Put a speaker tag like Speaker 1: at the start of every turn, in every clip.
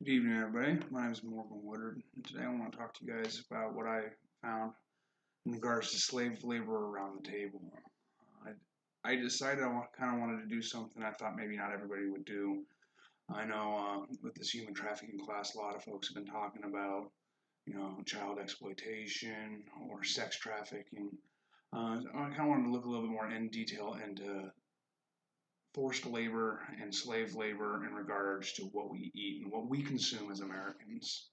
Speaker 1: Good evening, everybody. My name is Morgan Woodard, and today I want to talk to you guys about what I found in regards to slave labor around the table. I decided I kind of wanted to do something I thought maybe not everybody would do. I know with this human trafficking class, a lot of folks have been talking about, child exploitation or sex trafficking. I kind of wanted to look a little bit more in detail into forced labor and slave labor in regards to what we eat and what we consume as Americans.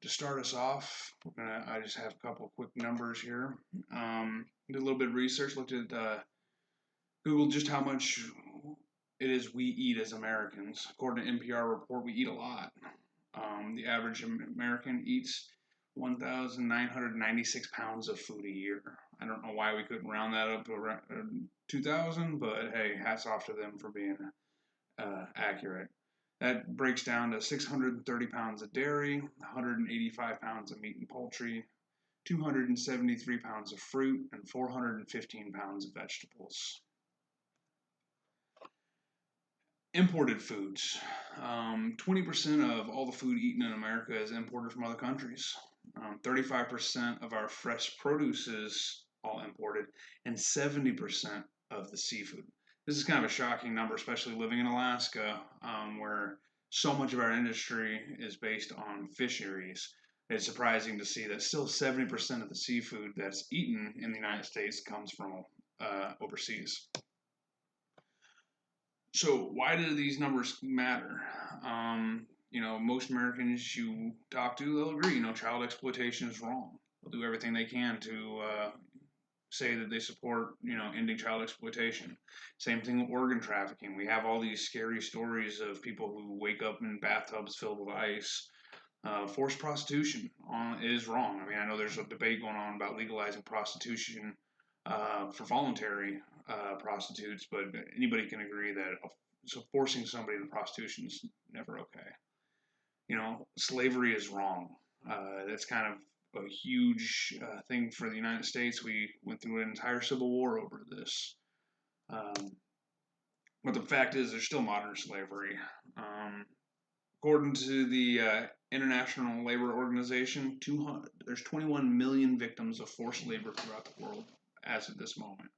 Speaker 1: To start us off, I just have a couple of quick numbers here. Did a little bit of research, looked at Google just how much it is we eat as Americans. According to NPR report, we eat a lot. The average American eats 1,996 pounds of food a year. I don't know why we couldn't round that up to around 2,000, but hey, hats off to them for being accurate. That breaks down to 630 pounds of dairy, 185 pounds of meat and poultry, 273 pounds of fruit, and 415 pounds of vegetables. Imported foods. 20% of all the food eaten in America is imported from other countries. 35% of our fresh produce is all imported, and 70% of the seafood. This is kind of a shocking number, especially living in Alaska, where so much of our industry is based on fisheries. It's surprising to see that still 70% of the seafood that's eaten in the United States comes from overseas. So why do these numbers matter? Most Americans you talk to, they'll agree. Child exploitation is wrong. They'll do everything they can to say that they support, ending child exploitation. Same thing with organ trafficking. We have all these scary stories of people who wake up in bathtubs filled with ice. Forced prostitution is wrong. I mean, I know there's a debate going on about legalizing prostitution for voluntary prostitutes, but anybody can agree that so forcing somebody into prostitution is never okay. Slavery is wrong. That's kind of a huge thing for the United States. We went through an entire civil war over this. But the fact is, there's still modern slavery. According to the International Labor Organization, there's 21 million victims of forced labor throughout the world as of this moment.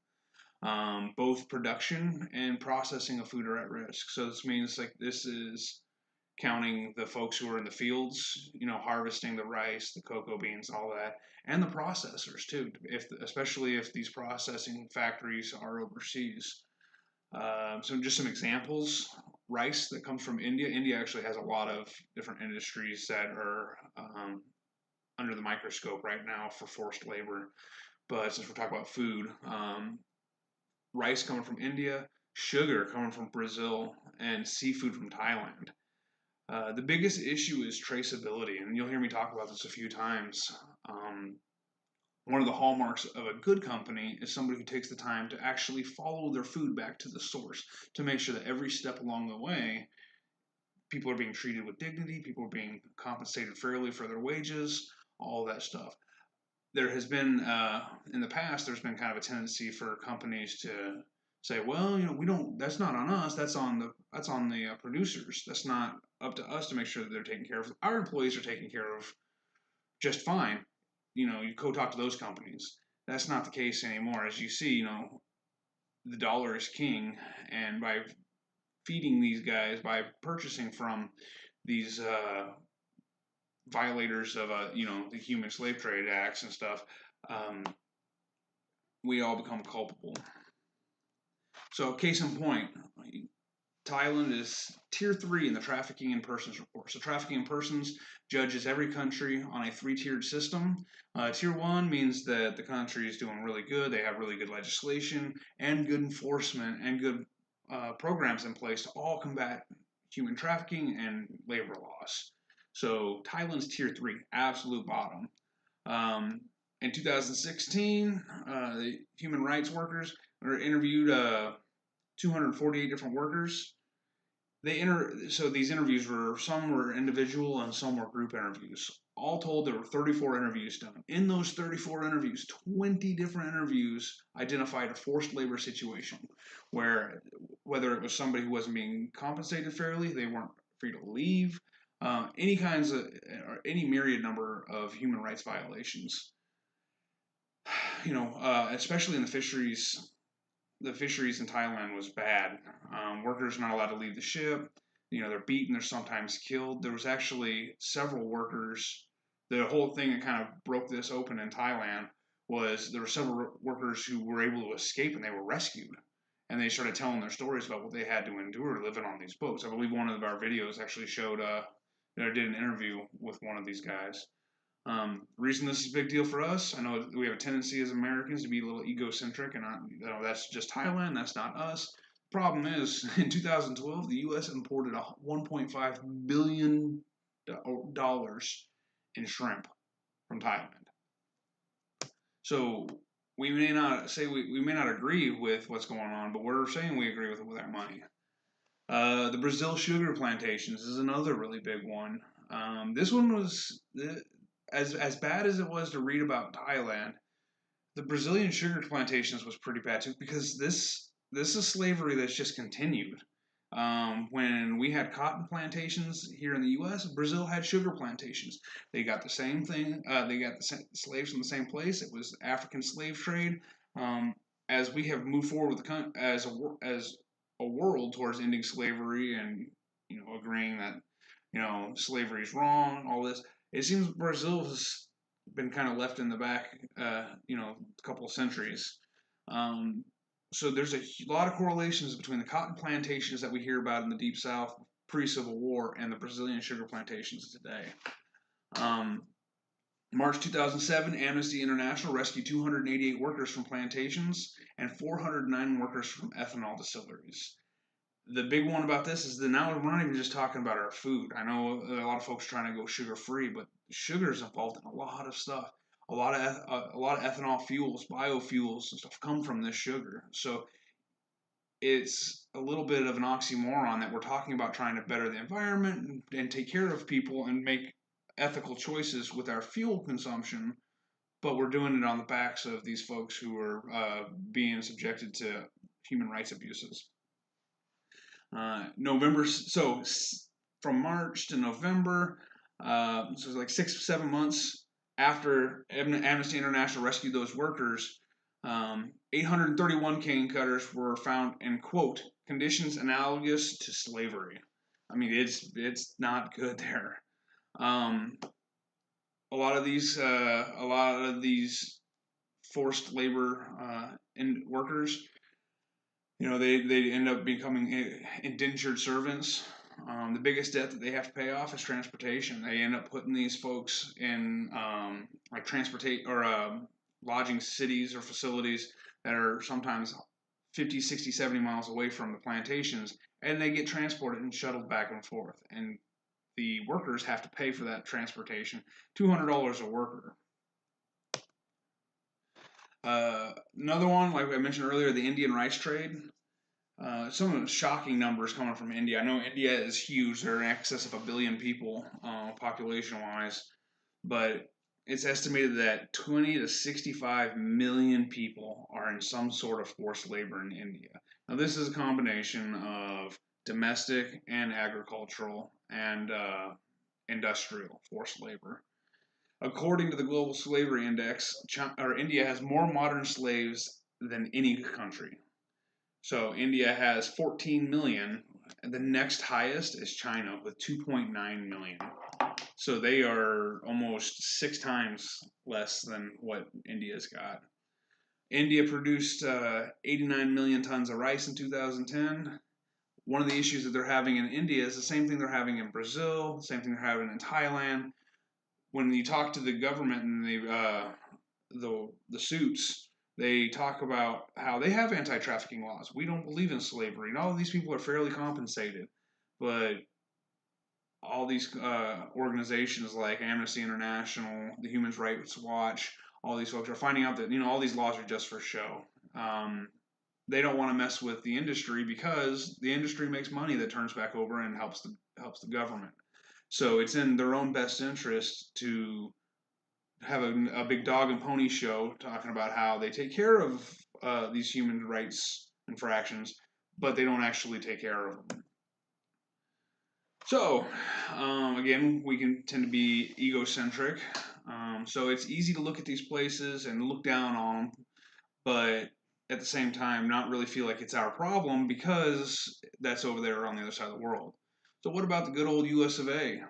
Speaker 1: Both production and processing of food are at risk. So this means this is counting the folks who are in the fields, harvesting the rice, the cocoa beans, all that, and the processors too. Especially if these processing factories are overseas. So just some examples: rice that comes from India. India actually has a lot of different industries that are under the microscope right now for forced labor. But since we're talking about food, rice coming from India, sugar coming from Brazil, and seafood from Thailand. The biggest issue is traceability, and you'll hear me talk about this a few times. One of the hallmarks of a good company is somebody who takes the time to actually follow their food back to the source to make sure that every step along the way, people are being treated with dignity, people are being compensated fairly for their wages, all that stuff. There has been, in the past, there's been kind of a tendency for companies to say, well, we don't. That's not on us. That's on the producers. That's not up to us to make sure that they're taken care of. Our employees are taken care of just fine. You go talk to those companies. That's not the case anymore. As you see, the dollar is king, and by feeding these guys, by purchasing from these violators of the Human Slave Trade Acts and stuff, we all become culpable. So, case in point, Thailand is tier 3 in the trafficking in persons report. So, trafficking in persons judges every country on a 3-tiered system. Tier 1 means that the country is doing really good. They have really good legislation and good enforcement and good programs in place to all combat human trafficking and labor laws. So, Thailand's tier 3, absolute bottom. In 2016, the human rights workers were interviewed 248 different workers. So these interviews some were individual and some were group interviews. All told, there were 34 interviews done. In those 34 interviews, 20 different interviews identified a forced labor situation where whether it was somebody who wasn't being compensated fairly, they weren't free to leave, any kinds of, or any myriad number of human rights violations. Especially in the fisheries. The fisheries in Thailand was bad. Workers not allowed to leave the ship. They're beaten. They're sometimes killed. There was actually several workers. The whole thing that kind of broke this open in Thailand was there were several workers who were able to escape and they were rescued. And they started telling their stories about what they had to endure living on these boats. I believe one of our videos actually showed, did an interview with one of these guys. The reason this is a big deal for us, I know we have a tendency as Americans to be a little egocentric, and that's just Thailand, that's not us. The problem is, in 2012, the U.S. imported $1.5 billion in shrimp from Thailand. So we may not say we may not agree with what's going on, but we're saying we agree with it with our money. The Brazil sugar plantations is another really big one. This one was as bad as it was to read about Thailand. The Brazilian sugar plantations was pretty bad too, because this is slavery that's just continued. When we had cotton plantations here in the U.S., Brazil had sugar plantations. They got the same thing. They got the slaves from the same place. It was African slave trade. As we have moved forward with as a world towards ending slavery and agreeing that slavery is wrong, all this, it seems Brazil has been kind of left in the back, a couple of centuries. So there's a lot of correlations between the cotton plantations that we hear about in the Deep South pre-Civil War and the Brazilian sugar plantations today. March 2007, Amnesty International rescued 288 workers from plantations and 409 workers from ethanol distilleries. The big one about this is that now we're not even just talking about our food. I know a lot of folks are trying to go sugar-free, but sugar is involved in a lot of stuff. A lot of ethanol fuels, biofuels, and stuff come from this sugar. So it's a little bit of an oxymoron that we're talking about trying to better the environment and take care of people and make ethical choices with our fuel consumption, but we're doing it on the backs of these folks who are being subjected to human rights abuses. So from March to November, so it's like 6-7 months after Amnesty International rescued those workers, 831 cane cutters were found in, quote, conditions analogous to slavery. I mean, it's not good there. A lot of these forced labor workers, they end up becoming indentured servants. The biggest debt that they have to pay off is transportation. They end up putting these folks in lodging cities or facilities that are sometimes 50, 60, 70 miles away from the plantations, and they get transported and shuttled back and forth. And the workers have to pay for that transportation, $200 a worker. Another one, like I mentioned earlier, the Indian rice trade. Some of the shocking numbers coming from India. I know India is huge. They're in excess of 1 billion people population-wise. But it's estimated that 20 to 65 million people are in some sort of forced labor in India. Now, this is a combination of domestic and agricultural and industrial forced labor. According to the Global Slavery Index, India has more modern slaves than any country. So India has 14 million, and the next highest is China with 2.9 million. So they are almost 6 times less than what India's got. India produced 89 million tons of rice in 2010. One of the issues that they're having in India is the same thing they're having in Brazil, the same thing they're having in Thailand. When you talk to the government and the suits, they talk about how they have anti-trafficking laws. We don't believe in slavery, and all of these people are fairly compensated. But all these organizations like Amnesty International, the Human Rights Watch, all these folks are finding out that all these laws are just for show. They don't want to mess with the industry because the industry makes money that turns back over and helps the government. So it's in their own best interest to have a big dog and pony show talking about how they take care of these human rights infractions, but they don't actually take care of them. So, again, we can tend to be egocentric. So it's easy to look at these places and look down on them, but at the same time, not really feel like it's our problem because that's over there on the other side of the world. So, what about the good old US of A?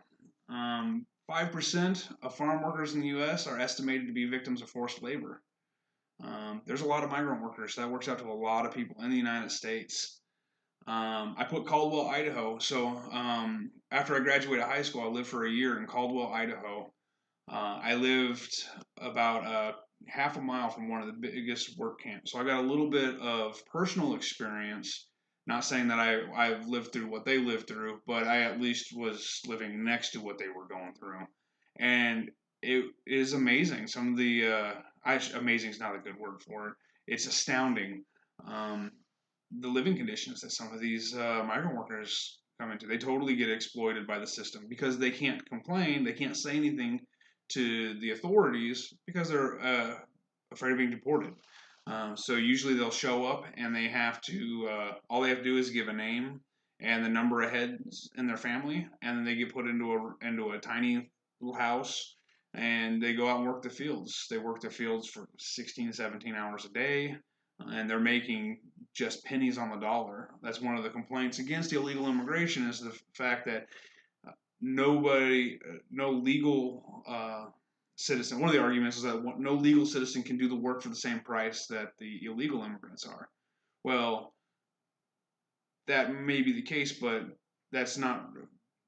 Speaker 1: 5% of farm workers in the US are estimated to be victims of forced labor. There's a lot of migrant workers. That works out to a lot of people in the United States. I put Caldwell, Idaho. So after I graduated high school, I lived for a year in Caldwell, Idaho. I lived about half a mile from one of the biggest work camps. So I got a little bit of personal experience. Not saying that I've lived through what they lived through, but I at least was living next to what they were going through. And it is amazing. Some of the, amazing is not a good word for it. It's astounding. Um, the living conditions that some of these migrant workers come into. They totally get exploited by the system because they can't complain, they can't say anything to the authorities because they're afraid of being deported. So usually they'll show up and they have to, all they have to do is give a name and the number of heads in their family, and then they get put into a tiny little house and they go out and work the fields. They work the fields for 16, 17 hours a day, and they're making just pennies on the dollar. That's one of the complaints against illegal immigration is the fact that no legal citizen. One of the arguments is that no legal citizen can do the work for the same price that the illegal immigrants are. Well, that may be the case, but that's not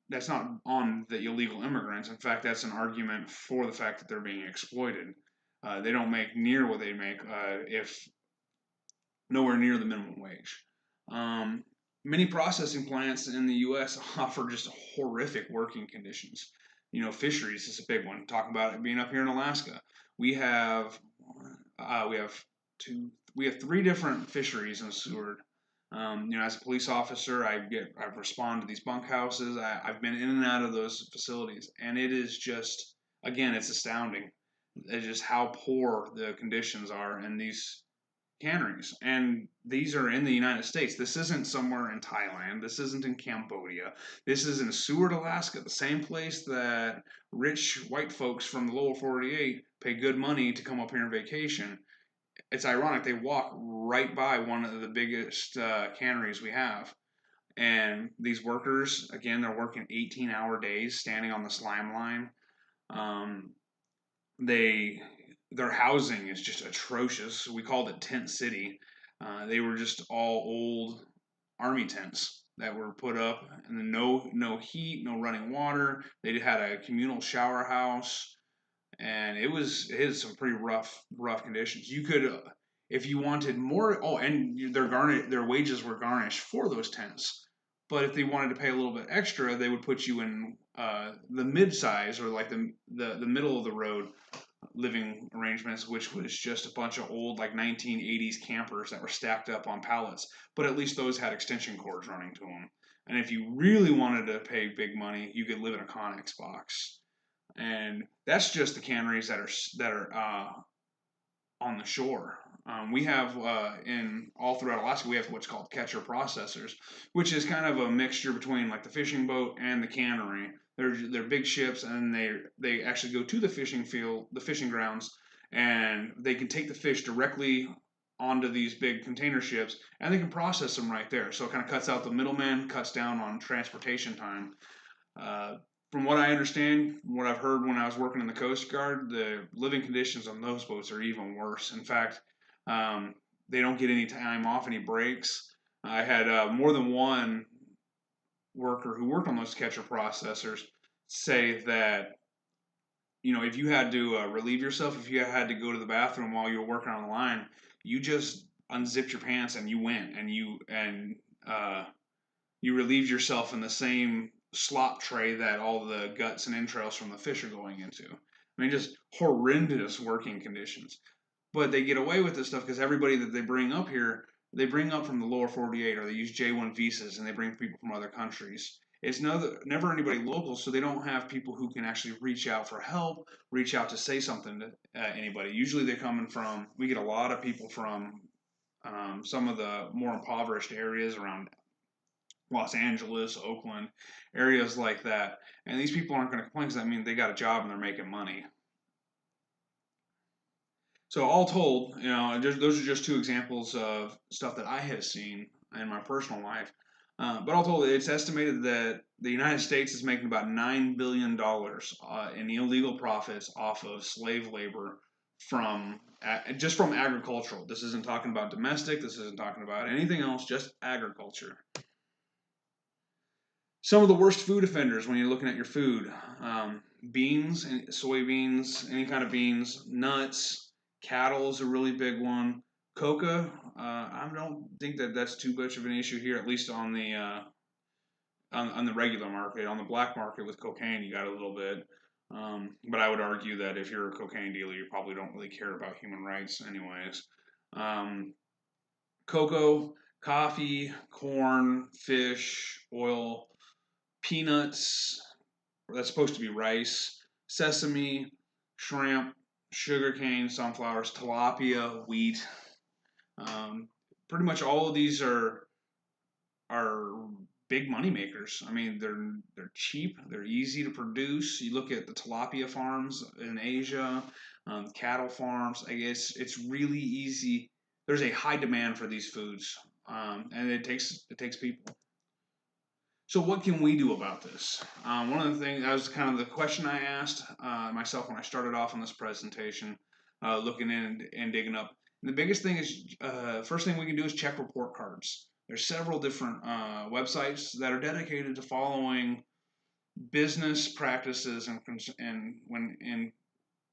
Speaker 1: that's not on the illegal immigrants. In fact, that's an argument for the fact that they're being exploited. They don't make near what they make if nowhere near the minimum wage. Um, Many processing plants in the U.S. offer just horrific working conditions. Fisheries is a big one. Talk about it being up here in Alaska. We have we have three different fisheries in Seward. As a police officer, I respond to these bunkhouses. I've been in and out of those facilities, and it is just, again, it's astounding. It's just how poor the conditions are in these canneries. And these are in the United States. This isn't somewhere in Thailand. This isn't in Cambodia. This is in Seward, Alaska, the same place that rich white folks from the lower 48 pay good money to come up here on vacation. It's ironic. They walk right by one of the biggest canneries we have. And these workers, again, they're working 18-hour days standing on the slime line. Um, they their housing is just atrocious. We called it Tent City. They were just all old army tents that were put up, and no heat, no running water. They had a communal shower house, and it is some pretty rough conditions. You could, if you wanted more. Oh, and their wages were garnished for those tents. But if they wanted to pay a little bit extra, they would put you in the mid size or like the middle of the road living arrangements, which was just a bunch of old like 1980s campers that were stacked up on pallets. But at least those had extension cords running to them. And if you really wanted to pay big money, you could live in a Connex box. And that's just the canneries that are on the shore. We have in all throughout Alaska, we have what's called catcher processors, which is kind of a mixture between like the fishing boat and the cannery. They're big ships, and they actually go to the fishing grounds, and they can take the fish directly onto these big container ships, and they can process them right there. So it kind of cuts out the middleman, cuts down on transportation time. Uh, from what I understand, from what I've heard when I was working in the Coast Guard, the living conditions on those boats are even worse. In fact, they don't get any time off, any breaks. I had more than one worker who worked on those catcher processors say that if you had to relieve yourself, if you had to go to the bathroom while you were working on the line, you just unzipped your pants and you went and you relieved yourself in the same slop tray that all the guts and entrails from the fish are going into. I mean, just horrendous working conditions. But they get away with this stuff because everybody that they bring up here, they bring up from the lower 48 or they use J1 visas and they bring people from other countries. It's never anybody local, so they don't have people who can actually reach out for help, reach out to say something to anybody. Usually they're coming from, we get a lot of people from some of the more impoverished areas around Los Angeles, Oakland, areas like that. And these people aren't going to complain because I mean they got a job and they're making money. So all told, those are just two examples of stuff that I have seen in my personal life. But all told, it's estimated that the United States is making about $9 billion in illegal profits off of slave labor from just from agricultural. This isn't talking about domestic. This isn't talking about anything else. Just agriculture. Some of the worst food offenders when you're looking at your food: beans, soybeans, any kind of beans, nuts. Cattle is a really big one. Coca, I don't think that that's too much of an issue here, at least on the on the regular market. On the black market with cocaine, you got a little bit. But I would argue that if you're a cocaine dealer, you probably don't really care about human rights, anyways. Um, Cocoa, coffee, corn, fish, oil, peanuts. That's supposed to be rice, sesame, shrimp, sugarcane, sunflowers, tilapia, wheat. Pretty much all of these are big money makers. I mean, they're cheap, they're easy to produce. You look at the tilapia farms in Asia, cattle farms. I guess it's really easy. There's a high demand for these foods, and it takes people. So what can we do about this? One of the things that was kind of the question I asked myself when I started off on this presentation, looking in and digging up. And the biggest thing is, first thing we can do is check report cards. There's several different websites that are dedicated to following business practices and when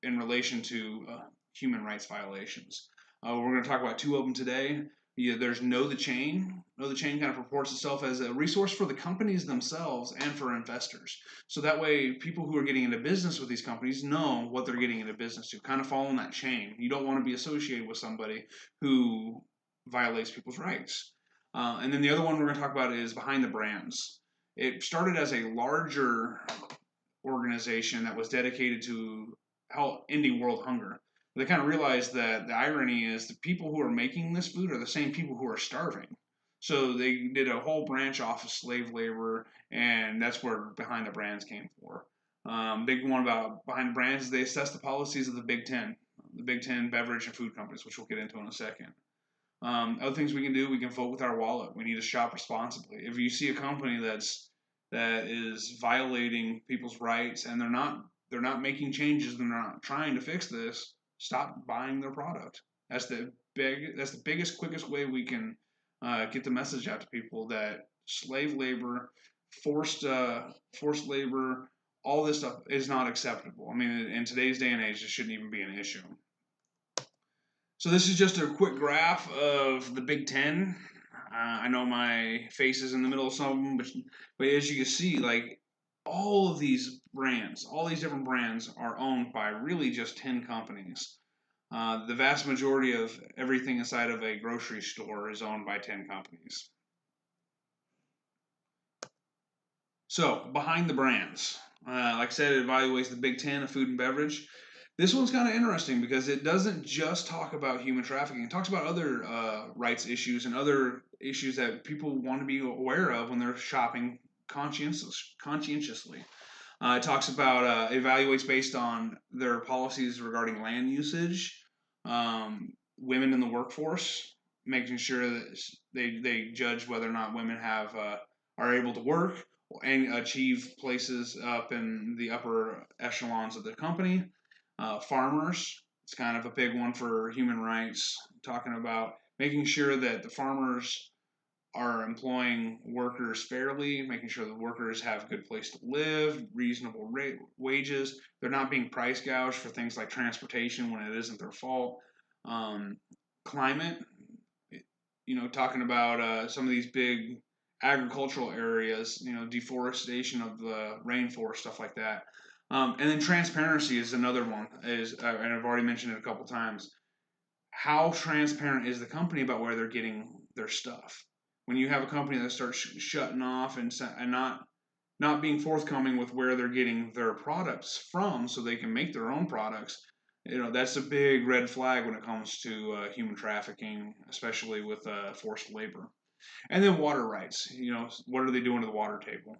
Speaker 1: in relation to human rights violations. We're going to talk about two of them today. There's Know the Chain. Know the Chain kind of purports itself as a resource for the companies themselves and for investors. So that way, people who are getting into business with these companies know what they're getting into business to, kind of following that chain. You don't want to be associated with somebody who violates people's rights. And then the other one we're going to talk about is Behind the Brands. It started as a larger organization that was dedicated to help ending world hunger. They kind of realized that the irony is the people who are making this food are the same people who are starving. So they did a whole branch off of slave labor, and that's where Behind the Brands came for. Big one about Behind the Brands is they assess the policies of the Big Ten beverage and food companies, which we'll get into in a second. Other things we can do, we can vote with our wallet. We need to shop responsibly. If you see a company that is violating people's rights and they're not making changes and they're not trying to fix this, stop buying their product. That's the biggest, quickest way we can get the message out to people that slave labor, forced labor, all this stuff is not acceptable. I mean, in today's day and age, it shouldn't even be an issue. So this is just a quick graph of the Big Ten. I know my face is in the middle of some of them, but as you can see, like all of these brands, all these different brands are owned by really just 10 companies. The vast majority of everything inside of a grocery store is owned by 10 companies. So, Behind the Brands. Like I said, it evaluates the Big Ten of food and beverage. This one's kind of interesting because it doesn't just talk about human trafficking. It talks about other rights issues and other issues that people want to be aware of when they're shopping conscientiously. It talks about evaluates based on their policies regarding land usage, women in the workforce, making sure that they judge whether or not women are able to work and achieve places up in the upper echelons of the company. Farmers, it's kind of a big one for human rights, talking about making sure that the farmers are employing workers fairly, making sure the workers have a good place to live, reasonable wages. They're not being price gouged for things like transportation when it isn't their fault. Climate, talking about some of these big agricultural areas, deforestation of the rainforest, stuff like that. And then transparency is another one, and I've already mentioned it a couple times. How transparent is the company about where they're getting their stuff? When you have a company that starts shutting off and not being forthcoming with where they're getting their products from, so they can make their own products, that's a big red flag when it comes to human trafficking, especially with forced labor. And then water rights. What are they doing to the water table?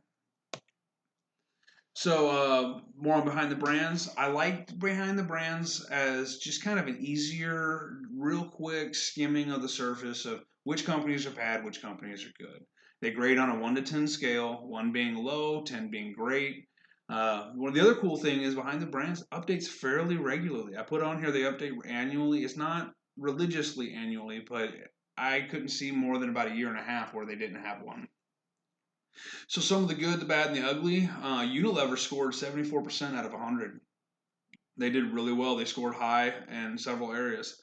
Speaker 1: So, more on Behind the Brands. I liked Behind the Brands as just kind of an easier, real quick skimming of the surface of which companies are bad, which companies are good. They grade on a 1 to 10 scale, 1 being low, 10 being great. One of the other cool thing is Behind the Brands updates fairly regularly. I put on here they update annually. It's not religiously annually, but I couldn't see more than about a year and a half where they didn't have one. So some of the good, the bad, and the ugly. Unilever scored 74% out of 100. They did really well. They scored high in several areas.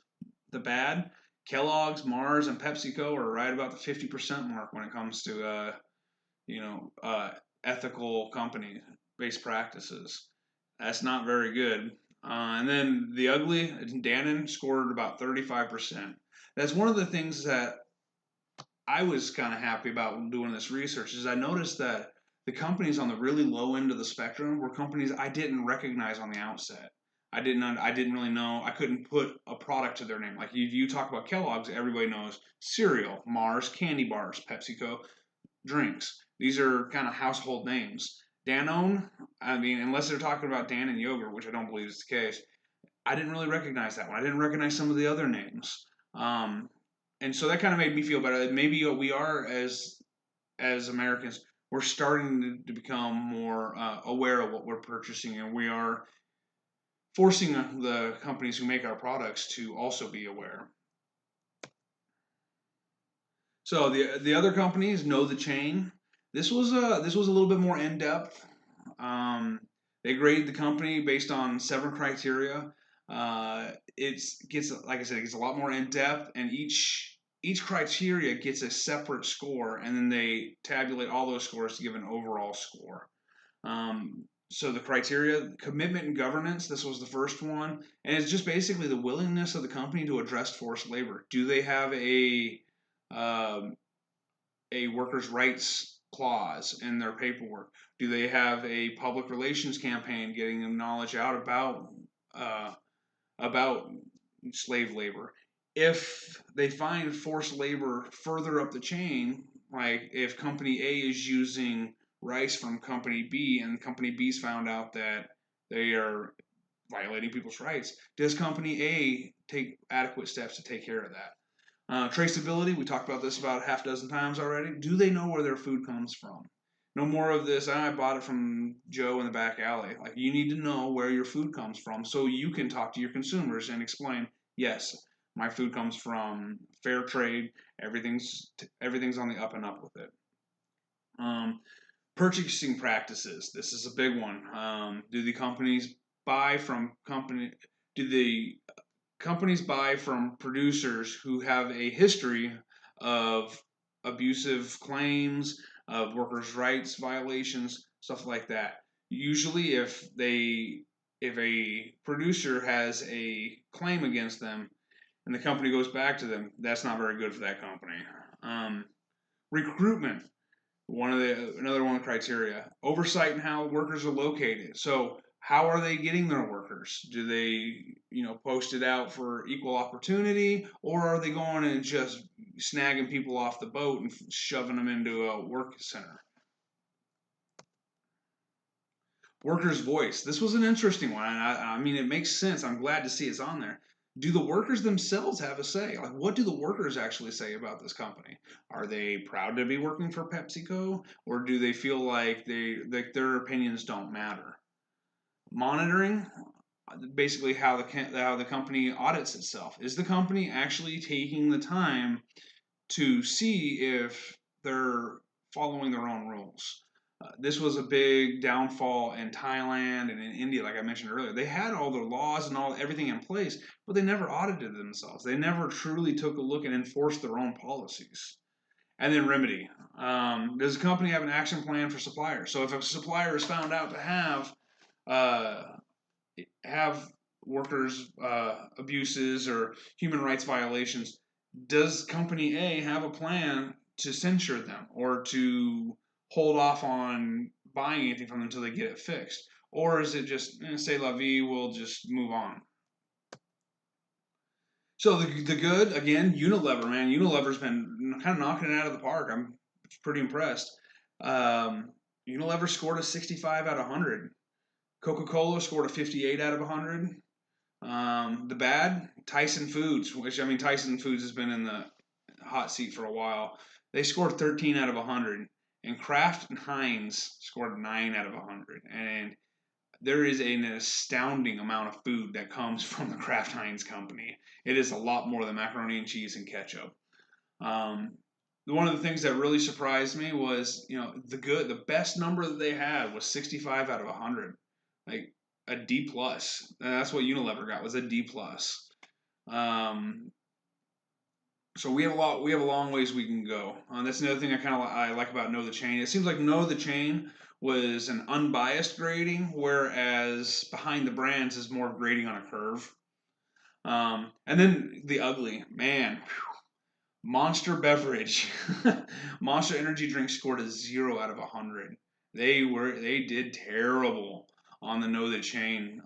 Speaker 1: The bad, Kellogg's, Mars, and PepsiCo are right about the 50% mark when it comes to ethical company-based practices. That's not very good. And then the ugly, Dannon scored about 35%. That's one of the things that I was kind of happy about doing this research is I noticed that the companies on the really low end of the spectrum were companies I didn't recognize on the outset. I didn't really know. I couldn't put a product to their name. Like if you talk about Kellogg's, everybody knows cereal, Mars, candy bars, PepsiCo, drinks. These are kind of household names. Danone, I mean, unless they're talking about Dannon yogurt, which I don't believe is the case, I didn't really recognize that one. I didn't recognize some of the other names. And so that kind of made me feel better. Maybe we are as Americans, we're starting to become more aware of what we're purchasing, and we are forcing the companies who make our products to also be aware. So the other companies know the chain. This was a little bit more in depth. They grade the company based on 7 criteria. It gets, like I said, it gets a lot more in depth, and each criteria gets a separate score, and then they tabulate all those scores to give an overall score. So the criteria, commitment and governance, this was the first one, and it's just basically the willingness of the company to address forced labor. Do they have um, a workers' rights clause in their paperwork? Do they have a public relations campaign getting them knowledge out about slave labor? If they find forced labor further up the chain, like if company A is using rice from company B and company B's found out that they are violating people's rights, does company A take adequate steps to take care of that? Traceability, we talked about this about half a dozen times already. Do they know where their food comes from? No more of this, I bought it from Joe in the back alley. Like, you need to know where your food comes from so you can talk to your consumers and explain, yes, my food comes from fair trade. Everything's on the up and up with it. Um, Purchasing practices. This is a big one. Do the companies buy from company? Do the companies buy from producers who have a history of abusive claims, of workers' rights violations, stuff like that? Usually, if a producer has a claim against them and the company goes back to them, that's not very good for that company. Um, Recruitment, another one of the criteria. Oversight in how workers are located. So how are they getting their workers? Do they, post it out for equal opportunity, or are they going and just snagging people off the boat and shoving them into a work center? Workers' voice. This was an interesting one. I mean, it makes sense. I'm glad to see it's on there. Do the workers themselves have a say? Like, what do the workers actually say about this company? Are they proud to be working for PepsiCo, or do they feel like their opinions don't matter? Monitoring, basically how the company audits itself. Is the company actually taking the time to see if they're following their own rules? This was a big downfall in Thailand and in India, like I mentioned earlier. They had all their laws and everything in place, but they never audited themselves. They never truly took a look and enforced their own policies. And then remedy. Does the company have an action plan for suppliers? So if a supplier is found out to have workers abuses or human rights violations, does company A have a plan to censure them or to hold off on buying anything from them until they get it fixed? Or is it just, say la vie, we'll just move on? So the good again, Unilever, man. Unilever's been kind of knocking it out of the park. I'm pretty impressed. Um, Unilever scored a 65 out of 100. Coca-Cola scored a 58 out of 100. The bad, Tyson Foods, which I mean Tyson Foods has been in the hot seat for a while. They scored 13 out of 100, and Kraft and Heinz scored 9 out of 100. And there is an astounding amount of food that comes from the Kraft Heinz company. It is a lot more than macaroni and cheese and ketchup. Um, One of the things that really surprised me was, the best number that they had was 65 out of 100, like a D plus. And that's what Unilever got, was a D plus. Um, so we have a long ways we can go. That's another thing I like about Know the Chain. It seems like Know the Chain was an unbiased grading, whereas Behind the Brands is more grading on a curve. And then the ugly man, Monster Beverage, Monster Energy Drink scored a 0 out of 100. They did terrible on the Know the Chain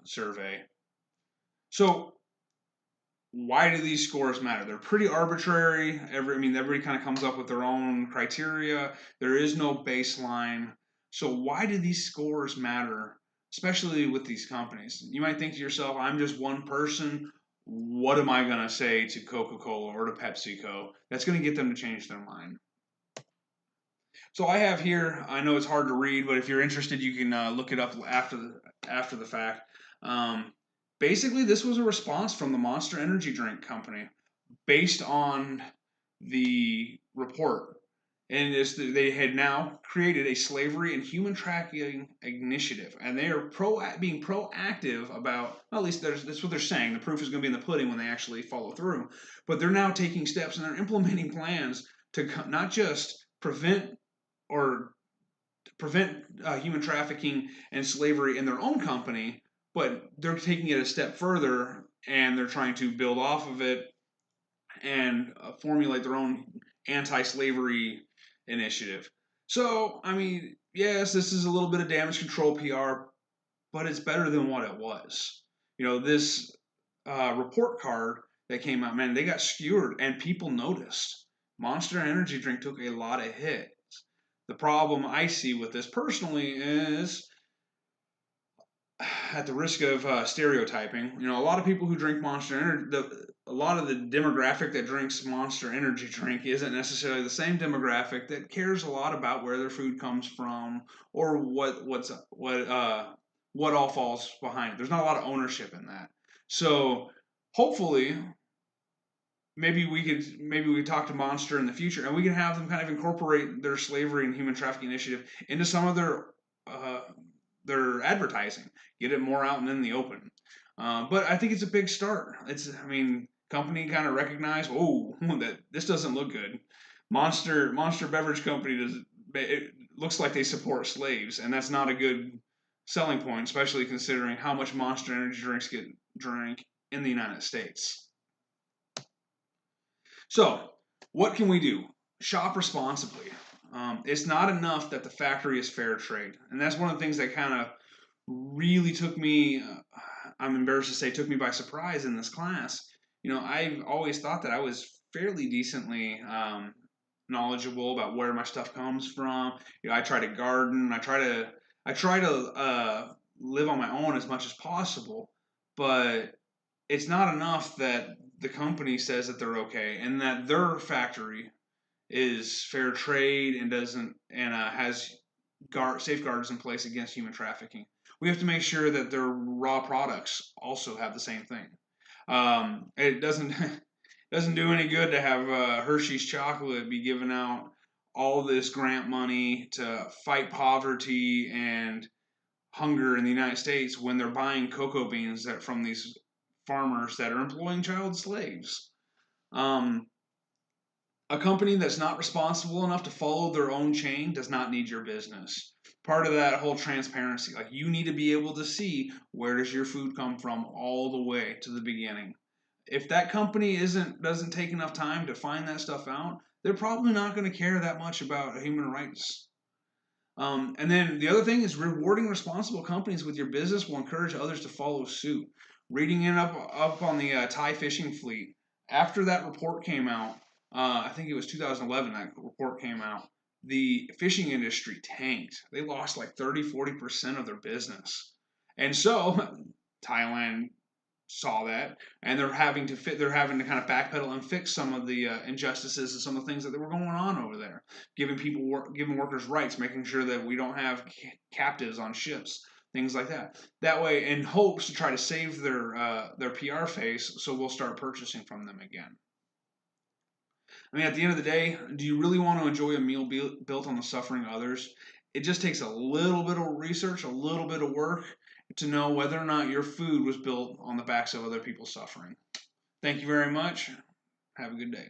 Speaker 1: survey. So why do these scores matter? They're pretty arbitrary. Everybody kind of comes up with their own criteria. There is no baseline. So why do these scores matter, especially with these companies? You might think to yourself, I'm just one person. What am I going to say to Coca-Cola or to PepsiCo that's going to get them to change their mind? So I have here, I know it's hard to read, but if you're interested, you can look it up after the fact. Um, Basically, this was a response from the Monster Energy Drink Company based on the report. And they had now created a slavery and human trafficking initiative, and they are being proactive about. Well, at least that's what they're saying. The proof is going to be in the pudding when they actually follow through. But they're now taking steps and they're implementing plans to not just or prevent human trafficking and slavery in their own company, but they're taking it a step further and they're trying to build off of it and formulate their own anti-slavery initiative. So, I mean, yes, this is a little bit of damage control PR, but it's better than what it was. This report card that came out, man, they got skewered and people noticed. Monster Energy Drink took a lot of hits. The problem I see with this personally is, at the risk of stereotyping, a lot of people who drink Monster Energy, a lot of the demographic that drinks Monster Energy drink isn't necessarily the same demographic that cares a lot about where their food comes from or what all falls behind it. There's not a lot of ownership in that. So hopefully, maybe we could talk to Monster in the future and we can have them kind of incorporate their slavery and human trafficking initiative into some of their advertising, get it more out and in the open. But I think it's a big start. Company kind of recognized, that this doesn't look good. Monster Beverage Company it looks like they support slaves, and that's not a good selling point, especially considering how much Monster Energy drinks get drank in the United States. So, what can we do? Shop responsibly. It's not enough that the factory is fair trade, and that's one of the things that kind of really took me. I'm embarrassed to say, took me by surprise in this class. I've always thought that I was fairly decently knowledgeable about where my stuff comes from. I try to garden. I try to live on my own as much as possible, but it's not enough that the company says that they're okay and that their factory is fair trade and doesn't and has safeguards in place against human trafficking. We have to make sure that their raw products also have the same thing. It doesn't doesn't do any good to have Hershey's chocolate be giving out all this grant money to fight poverty and hunger in the United States when they're buying cocoa beans from these farmers that are employing child slaves. Um, a company that's not responsible enough to follow their own chain does not need your business. Part of that whole transparency, like you need to be able to see where does your food come from all the way to the beginning. If that company doesn't take enough time to find that stuff out, they're probably not going to care that much about human rights. And then the other thing is rewarding responsible companies with your business will encourage others to follow suit. Reading it up on the Thai fishing fleet, after that report came out, I think it was 2011 that report came out, the fishing industry tanked. They lost like 30-40% of their business. And so Thailand saw that, and they're having to kind of backpedal and fix some of the injustices and some of the things that were going on over there, giving workers rights, making sure that we don't have captives on ships, things like that. That way, in hopes to try to save their PR face, so we'll start purchasing from them again. I mean, at the end of the day, do you really want to enjoy a meal built on the suffering of others? It just takes a little bit of research, a little bit of work to know whether or not your food was built on the backs of other people's suffering. Thank you very much. Have a good day.